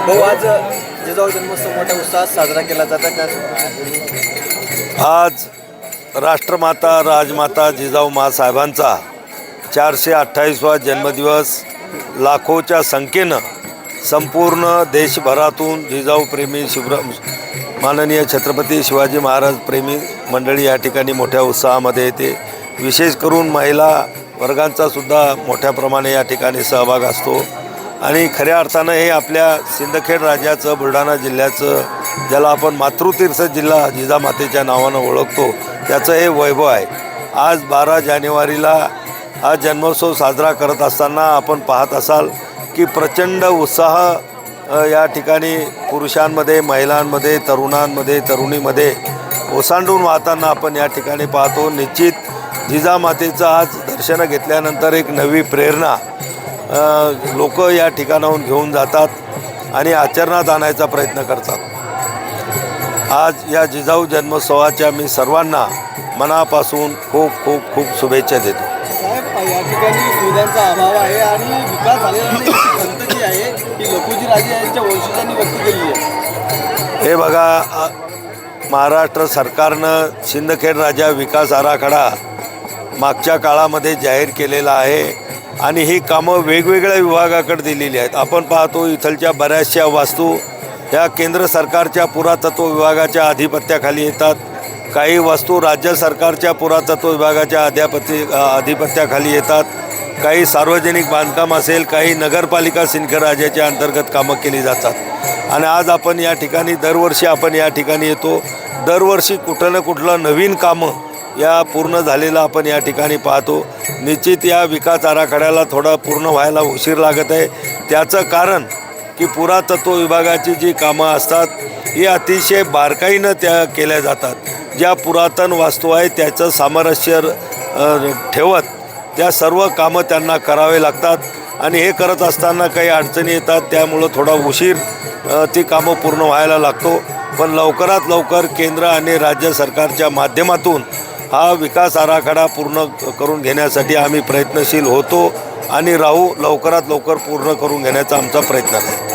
भाऊ, आज जिजाऊ जन्मोत्सव मोठ्या उत्साहात साजरा केला जाता का? आज राष्ट्रमाता राजमाता जिजाऊ माँसाहेबांचा 428वा जन्मदिवस लाखोच्या संख्येनं संपूर्ण देशभरातून जिजाऊ प्रेमी माननीय छत्रपती शिवाजी महाराज प्रेमी मंडळी या ठिकाणी मोठ्या उत्साहामध्ये येते. विशेष करून महिला वर्गांचा सुद्धा मोठ्या प्रमाणे या ठिकाणी सहभाग असतो आणि खऱ्या अर्थानं हे आपल्या सिंदखेड राज्याचं बुलढाणा जिल्ह्याचं, ज्याला आपण मातृतीर्थ जिल्हा जिजामातेच्या नावानं ओळखतो, त्याचं हे वैभव आहे. आज 12 जानेवारीला हा जन्मोत्सव साजरा करत असताना आपण पाहत असाल की प्रचंड उत्साह या ठिकाणी पुरुषांमध्ये, महिलांमध्ये, तरुणांमध्ये, तरुणीमध्ये ओसांडून वाहताना आपण या ठिकाणी पाहतो. निश्चित जिजामातेचं आज दर्शनं घेतल्यानंतर एक नवी प्रेरणा लोक या ठिकाणाहून घेऊन जातात आणि आचरणात आणायचा प्रयत्न करतात. आज या जिजाऊ जन्मोत्सवाच्या मी सर्वांना मनापासून खूप खूप खूप शुभेच्छा देतो. साहेब, या ठिकाणी सुविधांचा अभाव आहे आणि विकास झालेला नाही ही खंत जी आहे ही लखुजी राजे यांच्या वंशजांनी व्यक्त केलेली आहे. हे बघा, महाराष्ट्र सरकारनं सिंदखेड राजा विकास आराखडा मागच्या काळामध्ये जाहीर केलेला आहे आणि ही कामं वेगवेगळ्या विभागाकडे दिलेली आहेत. आपण पाहतो इथलच्या बऱ्याचशा वास्तू ह्या केंद्र सरकारच्या पुरातत्व विभागाच्या अधिपत्याखाली येतात. काही वास्तू राज्य सरकारच्या पुरातत्व विभागाच्या अधिपत्याखाली येतात. काही सार्वजनिक बांधकाम असेल, काही नगरपालिका सिंदखेड राजाच्या अंतर्गत कामं केली जातात. आणि आज आपण या ठिकाणी दरवर्षी आपण या ठिकाणी येतो. दरवर्षी कुठलं ना कुठलं नवीन कामं या पूर्ण झालेलं आपण या ठिकाणी पाहतो. निश्चित या विकास आराखड्याला थोडा पूर्ण व्हायला उशीर लागत आहे. त्याचं कारण की पुरातत्व विभागाची जी कामं असतात ही अतिशय बारकाईनं त्या केल्या जातात. ज्या पुरातन वास्तू आहेत त्याचं सामरस्य ठेवत त्या सर्व कामं त्यांना करावे लागतात आणि हे करत असताना काही अडचणी येतात. त्यामुळं थोडा उशीर ती कामं पूर्ण व्हायला लागतो. पण लवकरात लवकर केंद्र आणि राज्य सरकारच्या माध्यमातून हा विकास आराखडा पूर्ण करून घेण्यासाठी आम्ही प्रयत्नशील होतो आणि राहू. लवकरात लवकर पूर्ण करून घेण्याचा आमचा प्रयत्न आहे.